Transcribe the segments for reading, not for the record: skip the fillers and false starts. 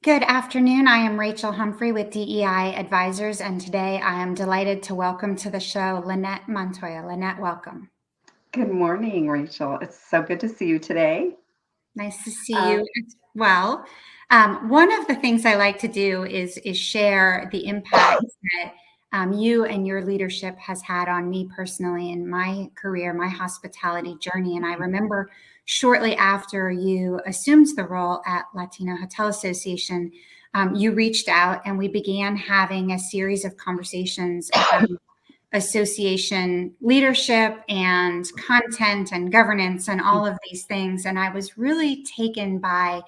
Good afternoon. I am Rachel Humphrey with DEI Advisors, and today I am delighted to welcome to the show Lynette Montoya. Lynette, welcome. Good morning, Rachel. It's so good to see you today. Nice to see Uh, you as well. One of the things I like to do is share the impact that you and your leadership has had on me personally in my career, my hospitality journey. And I remember shortly after you assumed the role at Latino Hotel Association, you reached out and we began having a series of conversations about association leadership and content and governance and all of these things. And I was really taken by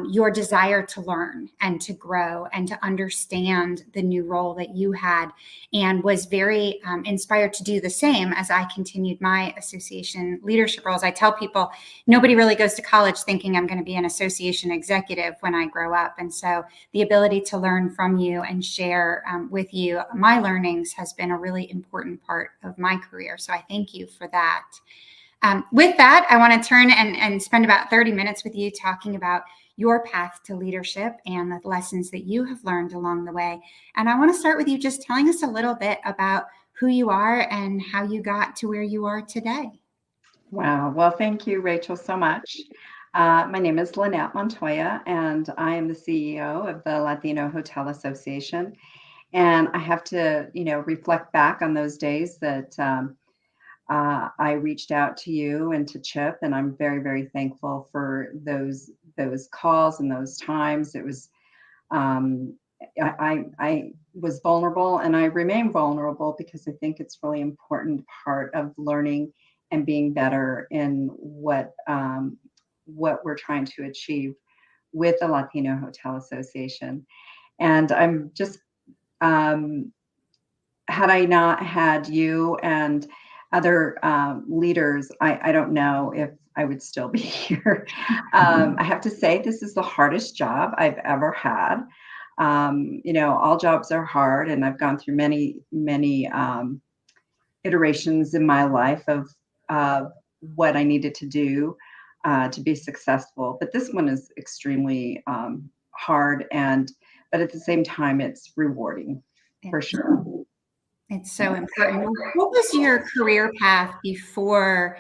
your desire to learn and to grow and to understand the new role that you had, and was very inspired to do the same as I continued my association leadership roles. I tell people nobody really goes to college thinking I'm going to be an association executive when I grow up. And so the ability to learn from you and share with you my learnings has been a really important part of my career. So I thank you for that. With that, I want to turn and spend about 30 minutes with you talking about your path to leadership and the lessons that you have learned along the way. And I want to start with you just telling us a little bit about who you are and how you got to where you are today. wow. Well, thank you, Rachel, so much. My name is Lynette Montoya, and I am the CEO of the Latino Hotel Association. And I have to, reflect back on those days that I reached out to you and to Chip, and I'm very, very thankful for those calls and those times. It was um, I was vulnerable and I remain vulnerable because I think it's really important part of learning and being better in what we're trying to achieve with the Latino Hotel Association. And I'm just um, had I not had you and other leaders, I don't know if I would still be here. I have to say, this is the hardest job I've ever had. All jobs are hard, and I've gone through many, many iterations in my life of what I needed to do to be successful. But this one is extremely hard, but at the same time, it's rewarding for sure. It's so Yeah. important. What was your career path before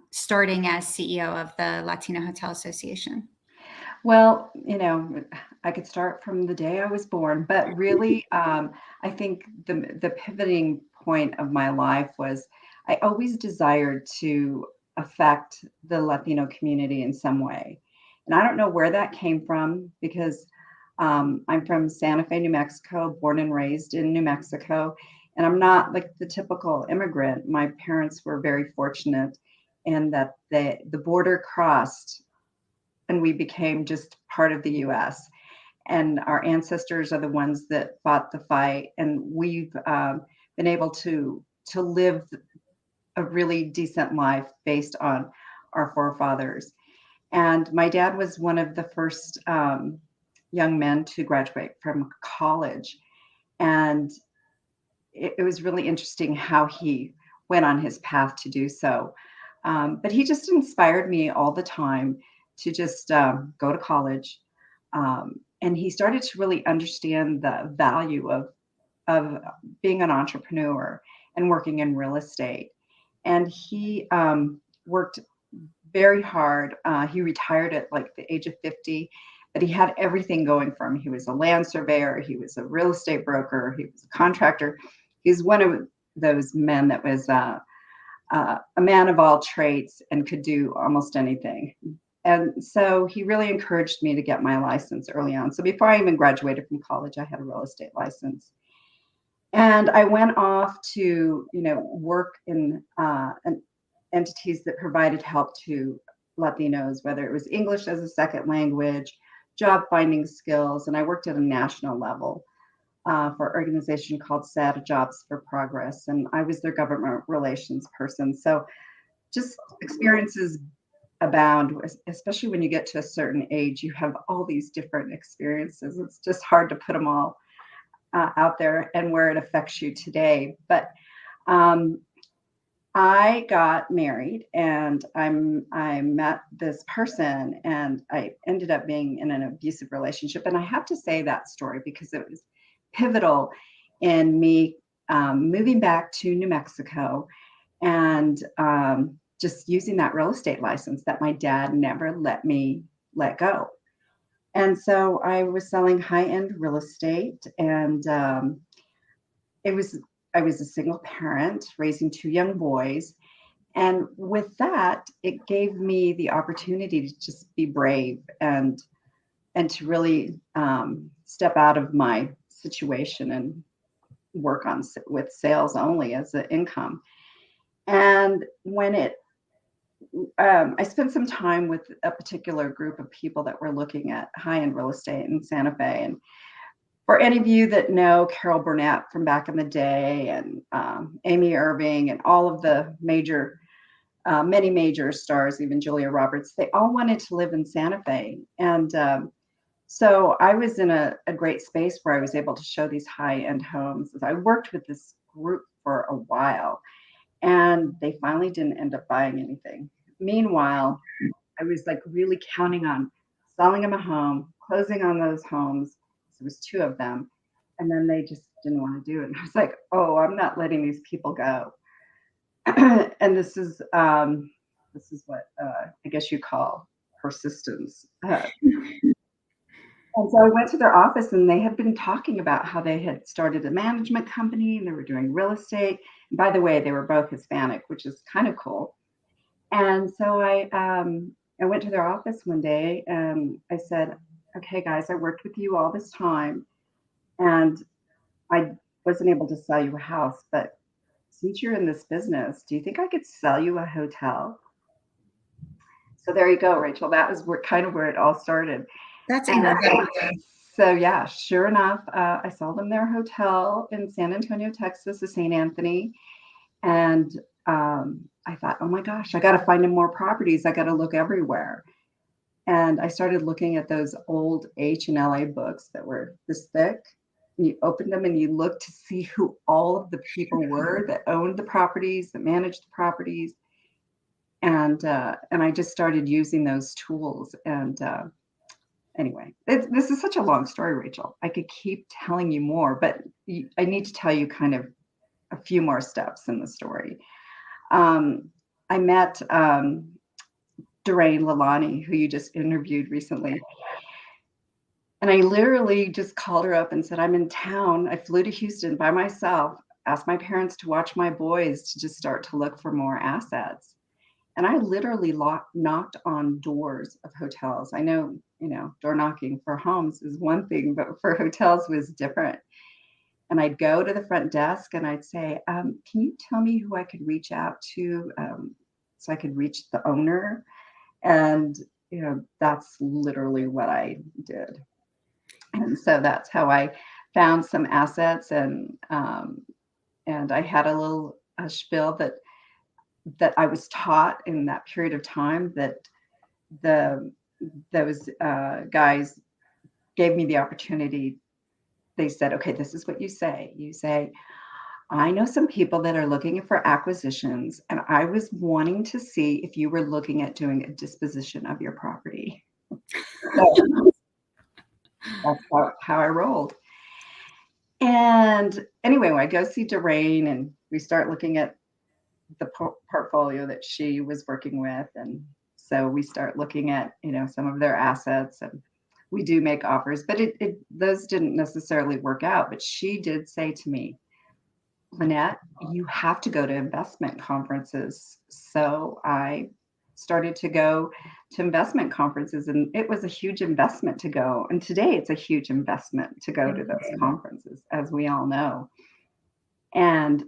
starting as CEO of the Latino Hotel Association? Well, I could start from the day I was born, but really, I think the pivoting point of my life was I always desired to affect the Latino community in some way. And I don't know where that came from because I'm from Santa Fe, New Mexico, born and raised in New Mexico. And I'm not like the typical immigrant. My parents were very fortunate in that the border crossed and we became just part of the US. And our ancestors are the ones that fought the fight, and we've been able to live a really decent life based on our forefathers. And my dad was one of the first young men to graduate from college, and it was really interesting how he went on his path to do so. But he just inspired me all the time to just go to college. And he started to really understand the value of being an entrepreneur and working in real estate. And he worked very hard. He retired at like the age of 50, but he had everything going for him. He was a land surveyor, he was a real estate broker, he was a contractor. He's one of those men that was a man of all trades and could do almost anything. And so he really encouraged me to get my license early on. So before I even graduated from college, I had a real estate license. And I went off to, work in entities that provided help to Latinos, whether it was English as a second language, job finding skills. And I worked at a national level for an organization called SAD Jobs for Progress. And I was their government relations person. So just experiences abound, especially when you get to a certain age. You have all these different experiences. It's just hard to put them all out there and where it affects you today. But um, I got married and I met this person and I ended up being in an abusive relationship. And I have to say that story because it was pivotal in me moving back to New Mexico and just using that real estate license that my dad never let me let go. And so I was selling high end real estate and it was I was a single parent raising two young boys, and with that, it gave me the opportunity to just be brave and to really step out of my situation and work on with sales only as an income. And when it, I spent some time with a particular group of people that were looking at high-end real estate in Santa Fe. And for any of you that know Carol Burnett from back in the day, and Amy Irving, and all of the many major stars, even Julia Roberts, they all wanted to live in Santa Fe. And so I was in a great space where I was able to show these high-end homes. I worked with this group for a while, and they finally didn't end up buying anything. Meanwhile, I was like really counting on selling them a home, closing on those homes. So it was two of them. And then they just didn't want to do it. And I was like, oh, I'm not letting these people go. And this is what I guess you call persistence. And so I went to their office and they had been talking about how they had started a management company and they were doing real estate. And by the way, they were both Hispanic, which is kind of cool. And so I went to their office one day and I said, okay, guys, I worked with you all this time and I wasn't able to sell you a house, but since you're in this business, do you think I could sell you a hotel? So there you go, Rachel. That was kind of where it all started. That's And incredible. so, yeah, sure enough, I sold them their hotel in San Antonio, Texas, the St. Anthony. And I thought, oh my gosh, I got to find them more properties. I got to look everywhere. And I started looking at those old H&LA books that were this thick. And you opened them and you looked to see who all of the people were that owned the properties, that managed the properties. And I just started using those tools. And anyway, this is such a long story, Rachel. I could keep telling you more, but I need to tell you kind of a few more steps in the story. I met Doreen Lalani, who you just interviewed recently. And I literally just called her up and said, I'm in town. I flew to Houston by myself, asked my parents to watch my boys to just start to look for more assets. And I literally knocked on doors of hotels. I know, door knocking for homes is one thing, but for hotels was different. And I'd go to the front desk and I'd say, can you tell me who I could reach out to so I could reach the owner? And, that's literally what I did. And so that's how I found some assets. And I had a spiel that I was taught in that period of time that those guys gave me the opportunity. They said, okay, this is what you say. You say, I know some people that are looking for acquisitions, and I was wanting to see if you were looking at doing a disposition of your property. So that's how I rolled. And anyway, I go see Doreen, and we start looking at the portfolio that she was working with. And so we start looking at, some of their assets, and we do make offers, but those didn't necessarily work out. But she did say to me, Lynette, you have to go to investment conferences. So I started to go to investment conferences, and it was a huge investment to go. And today it's a huge investment to go to those conferences, as we all know. And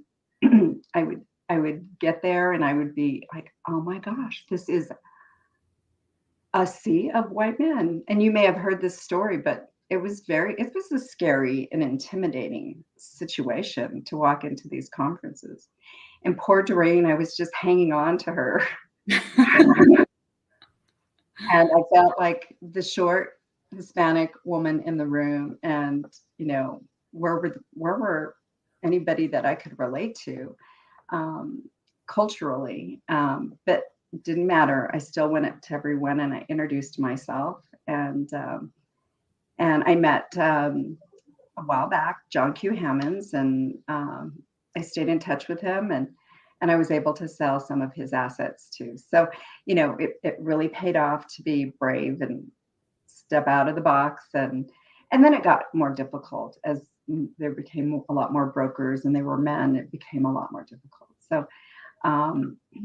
I would get there and I would be like, oh my gosh, this is a sea of white men. And you may have heard this story, but it was a scary and intimidating situation to walk into these conferences. And poor Doreen, I was just hanging on to her. And I felt like the short Hispanic woman in the room. And, where were anybody that I could relate to? culturally, but it didn't matter. I still went up to everyone and I introduced myself. And I met a while back John Q. Hammonds, and I stayed in touch with him, and I was able to sell some of his assets too. So, it really paid off to be brave and step out of the box, and then it got more difficult as there became a lot more brokers and they were men. It became a lot more difficult. So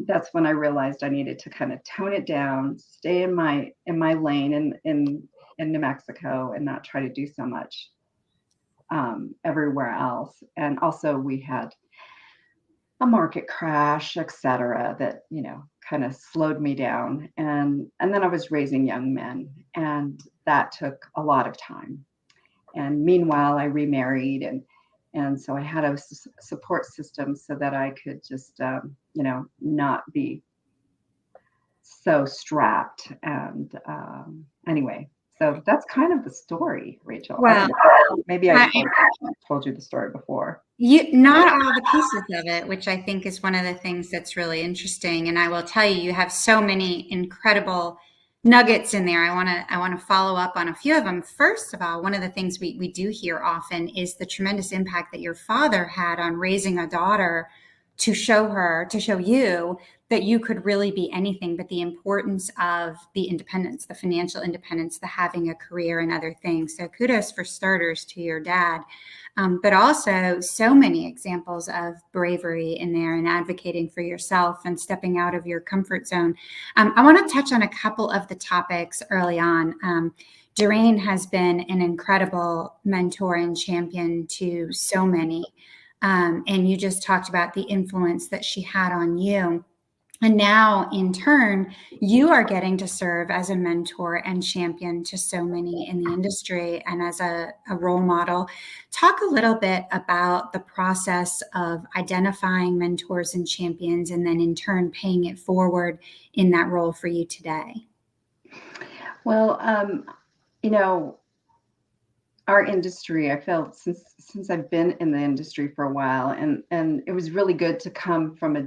that's when I realized I needed to kind of tone it down, stay in my lane in New Mexico, and not try to do so much everywhere else. And also we had a market crash, et cetera, that kind of slowed me down. And then I was raising young men, and that took a lot of time. And meanwhile, I remarried, and so I had a support system so that I could just not be so strapped. And anyway, so that's kind of the story, Rachel. Well, maybe I told you the story before. Not all the pieces of it, which I think is one of the things that's really interesting. And I will tell you, you have so many incredible nuggets in there. I want to follow up on a few of them. First of all, one of the things we do hear often is the tremendous impact that your father had on raising a daughter to show you that you could really be anything, but the importance of the independence, the financial independence, the having a career and other things. So kudos for starters to your dad. But also so many examples of bravery in there and advocating for yourself and stepping out of your comfort zone. I want to touch on a couple of the topics early on. Doreen has been an incredible mentor and champion to so many. And you just talked about the influence that she had on you. And now, in turn, you are getting to serve as a mentor and champion to so many in the industry and as a role model. Talk a little bit about the process of identifying mentors and champions, and then in turn, paying it forward in that role for you today. Well, our industry, I felt since I've been in the industry for a while, and it was really good to come from a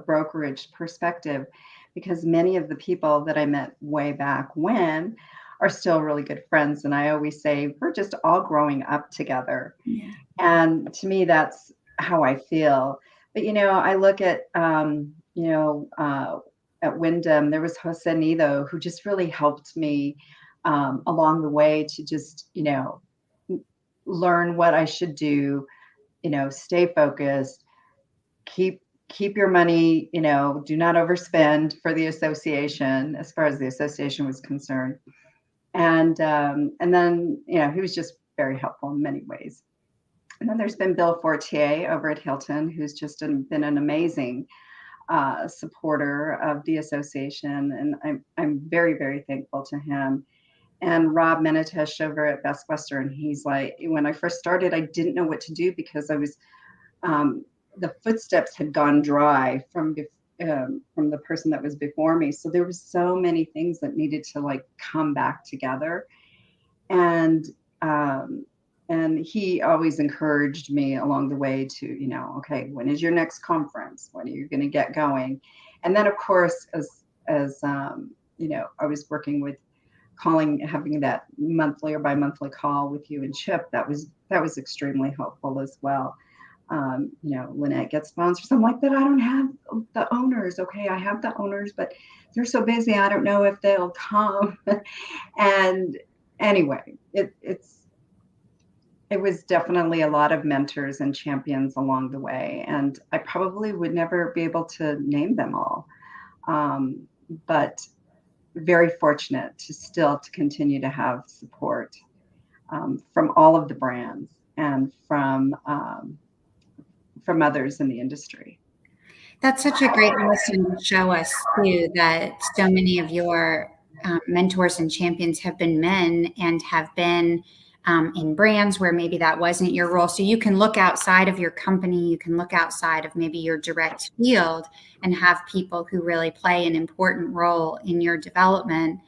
brokerage perspective, because many of the people that I met way back when are still really good friends. And I always say we're just all growing up together. Yeah. And to me, that's how I feel. But, I look at, at Wyndham, there was Jose Nido, who just really helped me along the way to just, learn what I should do, stay focused, keep your money, do not overspend for the association, as far as the association was concerned. And then, he was just very helpful in many ways. And then there's been Bill Fortier over at Hilton, who's just been an amazing supporter of the association. And I'm very, very thankful to him. And Rob Menitesh over at Best Western, he's like, when I first started, I didn't know what to do, because I was, the footsteps had gone dry from the person that was before me. So there were so many things that needed to come back together. And he always encouraged me along the way to, okay, when is your next conference? When are you going to get going? And then, of course, as I was working with having that monthly or bi-monthly call with you and Chip, that was extremely helpful as well. Lynette gets sponsors. I'm like, but I don't have the owners. Okay, I have the owners, but they're so busy, I don't know if they'll come. And anyway, it was definitely a lot of mentors and champions along the way, and I probably would never be able to name them all, but very fortunate to continue to have support from all of the brands and from others in the industry. That's such a great lesson to show us too, that so many of your mentors and champions have been men and have been in brands where maybe that wasn't your role. So you can look outside of your company, you can look outside of maybe your direct field and have people who really play an important role in your development,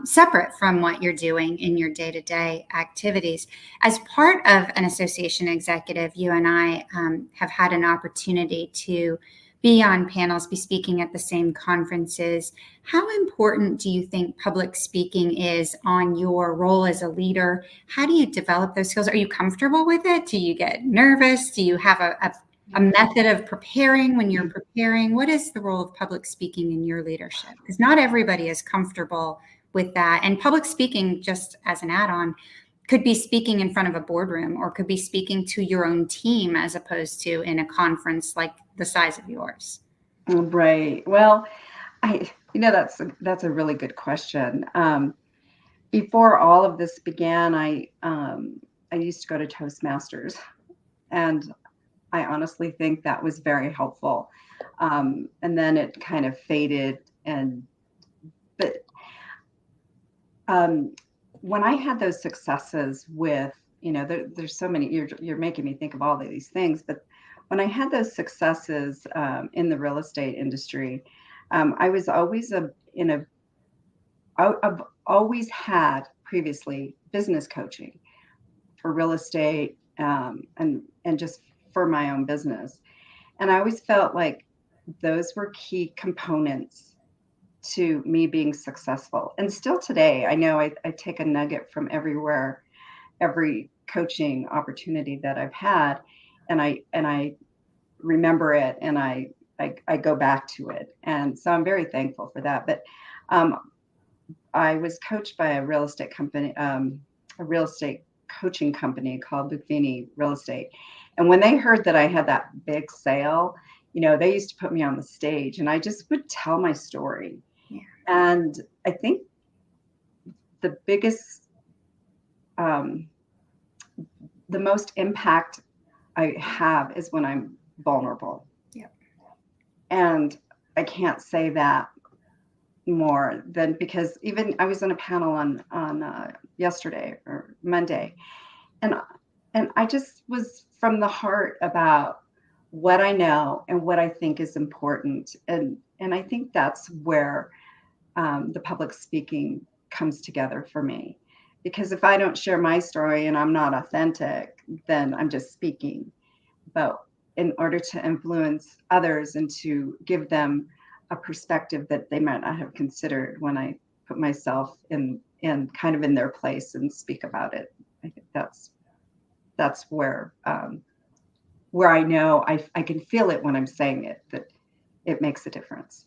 separate from what you're doing in your day-to-day activities. As part of an association executive, you and I have had an opportunity to be on panels, be speaking at the same conferences. How important do you think public speaking is on your role as a leader? How do you develop those skills? Are you comfortable with it? Do you get nervous? Do you have a method of preparing when you're preparing? What is the role of public speaking in your leadership? Because not everybody is comfortable with that. And public speaking, just as an add-on, could be speaking in front of a boardroom or could be speaking to your own team as opposed to in a conference like the size of yours. Right. Well, that's a really good question. Before all of this began, I used to go to Toastmasters, and I honestly think that was very helpful. And then it kind of faded, but when I had those successes with, there's so many. You're making me think of all of these things, but when I had those successes in the real estate industry, I was always I've always had previously business coaching for real estate, and just for my own business. And I always felt like those were key components to me being successful. And still today, I know I take a nugget from everywhere, every coaching opportunity that I've had, and I remember it, and I go back to it. And so I'm very thankful for that. But I was coached by a real estate company, a real estate coaching company called Buffini Real Estate. And when they heard that I had that big sale, they used to put me on the stage, and I just would tell my story. Yeah. And I think the biggest, the most impact I have is when I'm vulnerable. Yeah. And I can't say that more than, because even I was on a panel on yesterday or Monday, and I just was from the heart about what I know and what I think is important, and I think that's where the public speaking comes together for me, because if I don't share my story and I'm not authentic, then I'm just speaking. But in order to influence others and to give them a perspective that they might not have considered, when I put myself in kind of in their place and speak about it, I think that's where I know I can feel it when I'm saying it, that it makes a difference.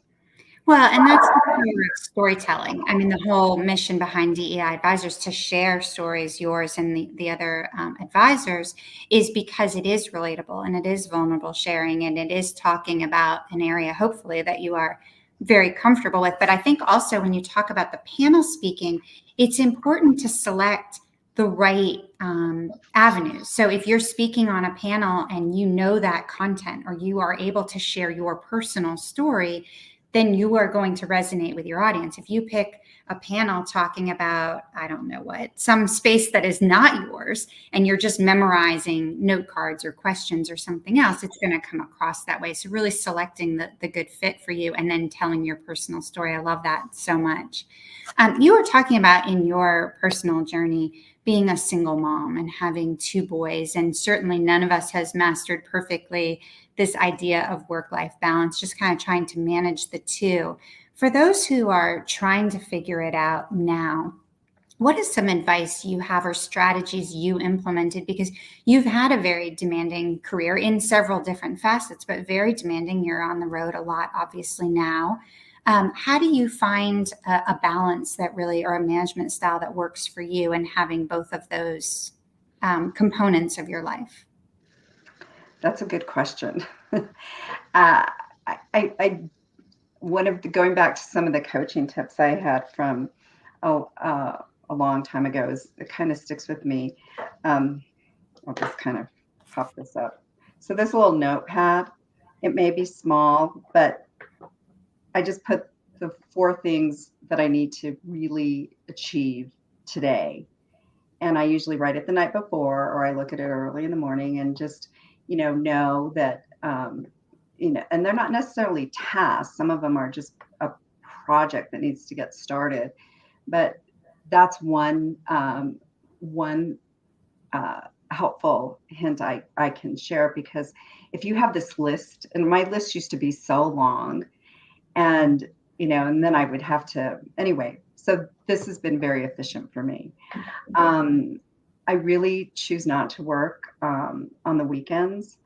Well, and that's the power of storytelling. I mean, the whole mission behind DEI advisors to share stories, yours and the other advisors, is because it is relatable and it is vulnerable sharing, and it is talking about an area, hopefully, that you are very comfortable with. But I think also when you talk about the panel speaking, it's important to select the right avenues. So if you're speaking on a panel and you know that content, or you are able to share your personal story, then you are going to resonate with your audience. If you pick a panel talking about, I don't know what, some space that is not yours, and you're just memorizing note cards or questions or something else, it's going to come across that way. So really selecting the good fit for you and then telling your personal story. I love that so much. You were talking about in your personal journey being a single mom and having two boys, and certainly none of us has mastered perfectly this idea of work-life balance, just kind of trying to manage the two. For those who are trying to figure it out now, what is some advice you have or strategies you implemented? Because you've had a very demanding career in several different facets, but very demanding. You're on the road a lot, obviously, now. How do you find a balance that really, or a management style that works for you, and having both of those components of your life? That's a good question. I one of the, going back to some of the coaching tips I had from a long time ago, is it kind of sticks with me. I'll just kind of pop this up. So this little notepad, it may be small, but I just put the 4 things that I need to really achieve today. And I usually write it the night before, or I look at it early in the morning, and just, know that, and they're not necessarily tasks. Some of them are just a project that needs to get started. But that's one helpful hint I can share, because if you have this list, and my list used to be so long, and and then I would have to anyway. So this has been very efficient for me. Um, I really choose not to work on the weekends,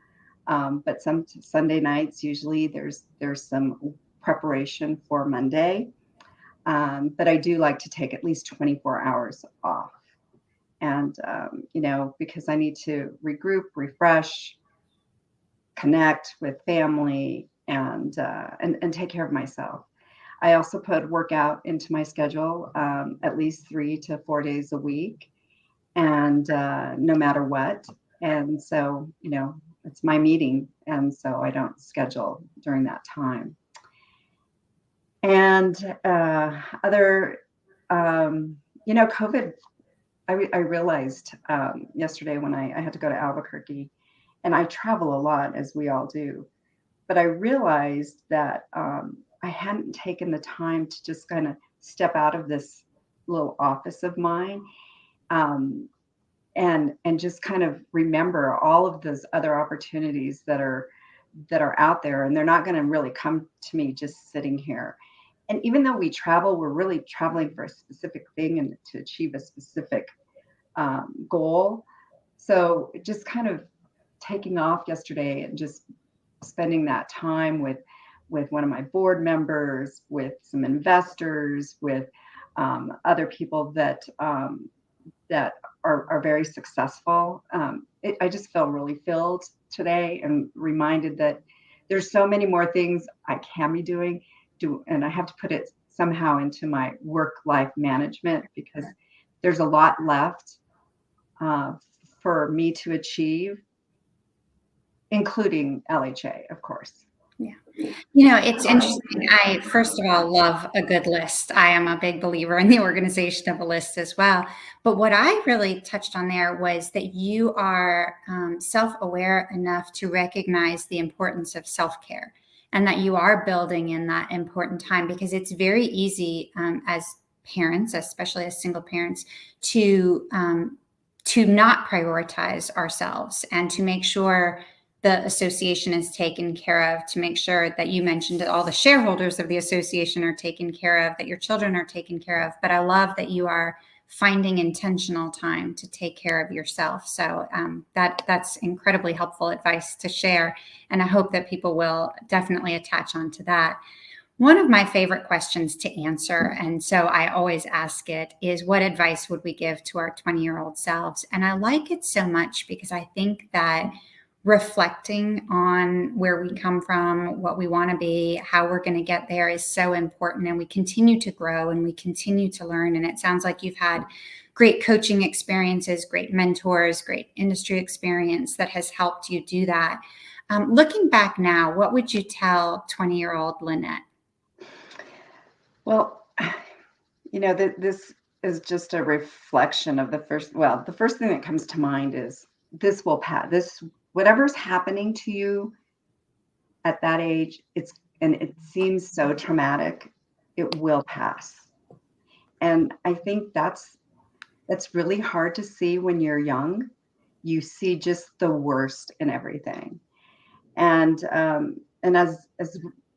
but some Sunday nights usually there's some preparation for Monday. But I do like to take at least 24 hours off, and because I need to regroup, refresh, connect with family, and take care of myself. I also put workout into my schedule, at least 3 to 4 days a week, and no matter what. And so, it's my meeting, and so I don't schedule during that time. And other, COVID, I realized yesterday when I had to go to Albuquerque, and I travel a lot, as we all do. But I realized that I hadn't taken the time to just kind of step out of this little office of mine, um, and just kind of remember all of those other opportunities that are out there, and they're not going to really come to me just sitting here. And even though we travel, we're really traveling for a specific thing and to achieve a specific goal. So just kind of taking off yesterday and just spending that time with one of my board members, with some investors, with other people that are very successful. I just felt really filled today, and reminded that there's so many more things I can be doing, and I have to put it somehow into my work-life management, because there's a lot left uh, for me to achieve, including LHA, of course. Yeah. It's interesting. I, first of all, love a good list. I am a big believer in the organization of a list as well. But what I really touched on there was that you are self aware enough to recognize the importance of self care, and that you are building in that important time, because it's very easy as parents, especially as single parents, to not prioritize ourselves and to make sure the association is taken care of, to make sure that you mentioned that all the shareholders of the association are taken care of, that your children are taken care of. But I love that you are finding intentional time to take care of yourself. So that's incredibly helpful advice to share. And I hope that people will definitely attach on to that. One of my favorite questions to answer, and so I always ask it, is what advice would we give to our 20-year-old selves? And I like it so much because I think that reflecting on where we come from, what we want to be, how we're going to get there is so important. And we continue to grow and we continue to learn. And it sounds like you've had great coaching experiences, great mentors, great industry experience that has helped you do that. Looking back now, what would you tell 20-year-old Lynette? Well, this is just a reflection of the first thing that comes to mind is this will pass. Whatever's happening to you at that age, and it seems so traumatic, it will pass. And I think that's really hard to see when you're young. You see just the worst in everything. And as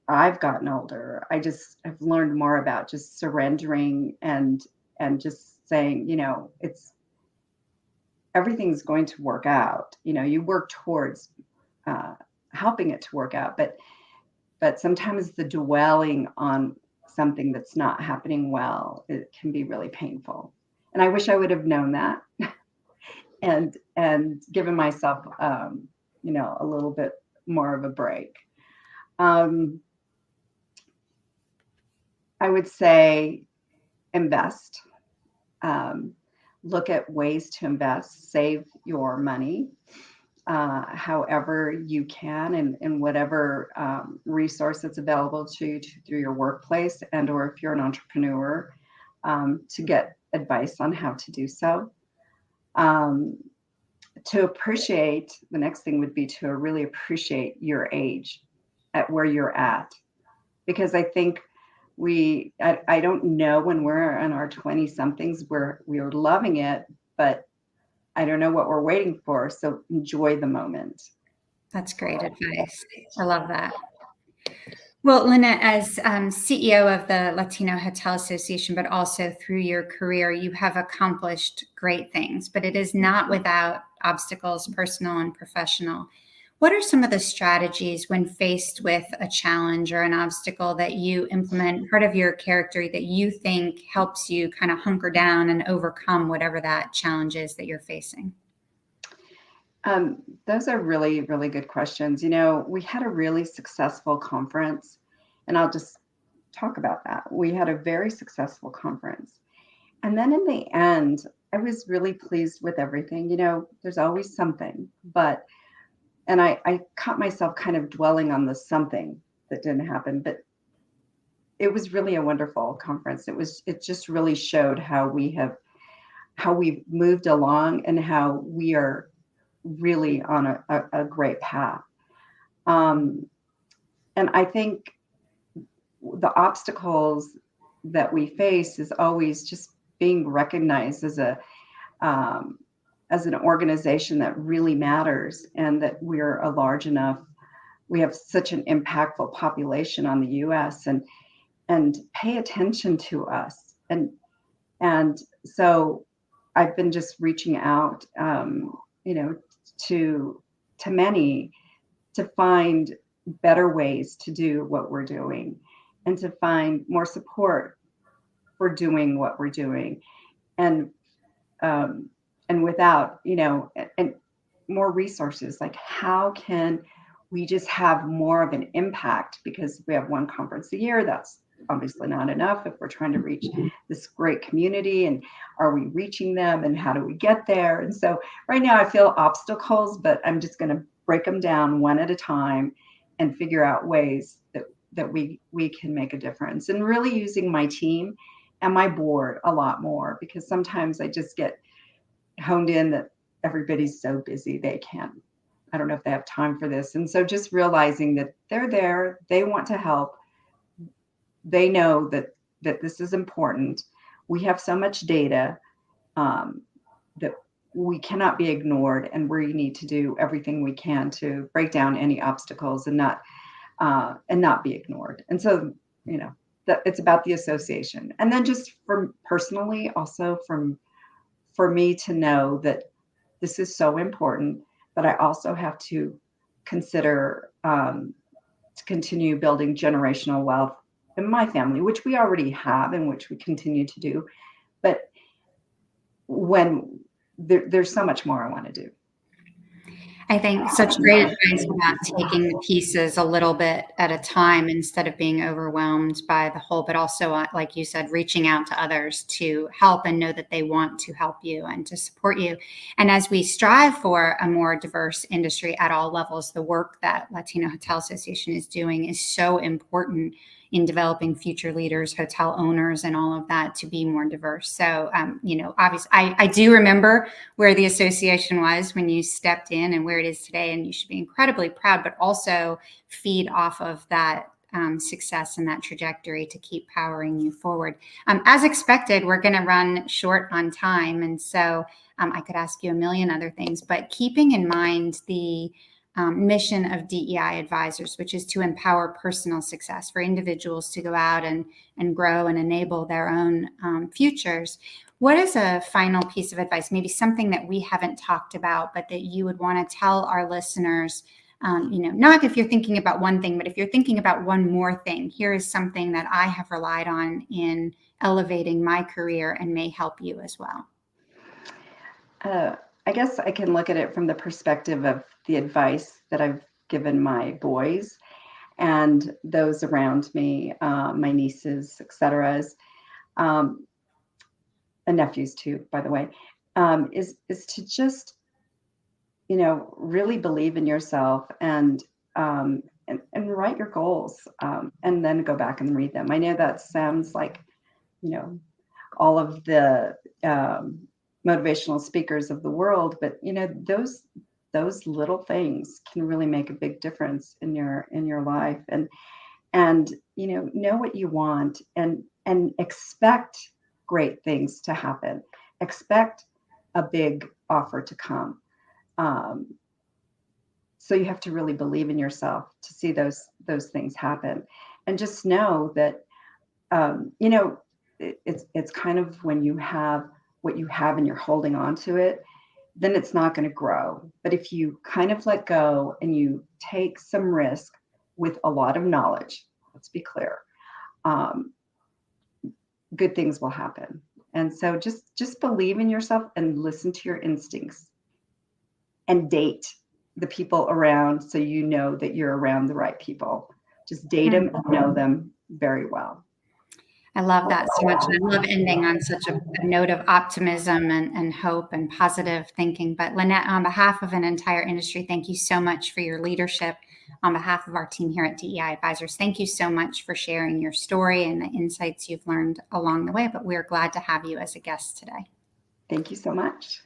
I've gotten older, I've learned more about just surrendering, and just saying, it's everything's going to work out. You work towards helping it to work out, but sometimes the dwelling on something that's not happening well, it can be really painful. And I wish I would have known that, and given myself a little bit more of a break. um, I would say invest. um, Look at ways to invest, save your money however you can, and whatever resource that's available to you through your workplace, and or if you're an entrepreneur, to get advice on how to do so. Um, to appreciate, the next thing would be to really appreciate your age at where you're at, because I think I don't know, when we're in our 20 somethings, we're loving it, but I don't know what we're waiting for. So enjoy the moment. That's great advice. I love that. Well, Lynette, as CEO of the Latino Hotel Association, but also through your career, you have accomplished great things, but it is not without obstacles, personal and professional. What are some of the strategies when faced with a challenge or an obstacle that you implement, part of your character that you think helps you kind of hunker down and overcome whatever that challenge is that you're facing? Those are really, really good questions. We had a really successful conference, and I'll just talk about that. We had a very successful conference. And then in the end, I was really pleased with everything. There's always something, and I caught myself kind of dwelling on the something that didn't happen, but it was really a wonderful conference. It just really showed how we've moved along and how we are really on a great path. Um, and I think the obstacles that we face is always just being recognized um, as an organization that really matters, and that we're a large enough. We have such an impactful population on the U.S. and pay attention to us. And so I've been just reaching out, you know, to many to find better ways to do what we're doing, and to find more support for doing what we're doing, and um, and without, and more resources. Like, how can we just have more of an impact? Because we have one conference a year. That's obviously not enough if we're trying to reach this great community. And are we reaching them? And how do we get there? And so right now I feel obstacles, but I'm just going to break them down one at a time and figure out ways that we can make a difference, and really using my team and my board a lot more, because sometimes I just get honed in that everybody's so busy they can't, I don't know if they have time for this. And so just realizing that they're there, they want to help, they know that this is important. We have so much data, um, that we cannot be ignored, and we need to do everything we can to break down any obstacles and not be ignored. And so, that it's about the association. And then just from personally, also for me to know that this is so important, but I also have to consider, to continue building generational wealth in my family, which we already have and which we continue to do. But when there's so much more I want to do. I think such great advice about taking the pieces a little bit at a time instead of being overwhelmed by the whole, but also, like you said, reaching out to others to help and know that they want to help you and to support you. And as we strive for a more diverse industry at all levels, the work that Latino Hotel Association is doing is so important in developing future leaders, hotel owners, and all of that to be more diverse. So, obviously, I do remember where the association was when you stepped in and where it is today, and you should be incredibly proud, but also feed off of that success and that trajectory to keep powering you forward. As expected, we're going to run short on time, and so I could ask you a million other things, but keeping in mind the mission of DEI advisors, which is to empower personal success for individuals to go out and grow and enable their own futures. What is a final piece of advice, maybe something that we haven't talked about, but that you would want to tell our listeners? Not if you're thinking about one thing, but if you're thinking about one more thing, here is something that I have relied on in elevating my career and may help you as well. I guess I can look at it from the perspective of the advice that I've given my boys and those around me, my nieces, etc., and nephews too, by the way, is to just, really believe in yourself, and write your goals, and then go back and read them. I know that sounds like, all of the motivational speakers of the world, but those little things can really make a big difference in your life. And know what you want, and expect great things to happen. Expect a big offer to come. So you have to really believe in yourself to see those things happen, and just know that it's kind of when you have what you have and you're holding on to it, then it's not going to grow. But if you kind of let go and you take some risk with a lot of knowledge, let's be clear, good things will happen. And so just believe in yourself and listen to your instincts, and date the people around so you know that you're around the right people. Just date them and know them very well. I love that so much. I love ending on such a note of optimism and hope and positive thinking. But Lynette, on behalf of an entire industry, thank you so much for your leadership. On behalf of our team here at DEI Advisors, thank you so much for sharing your story and the insights you've learned along the way. But we're glad to have you as a guest today. Thank you so much.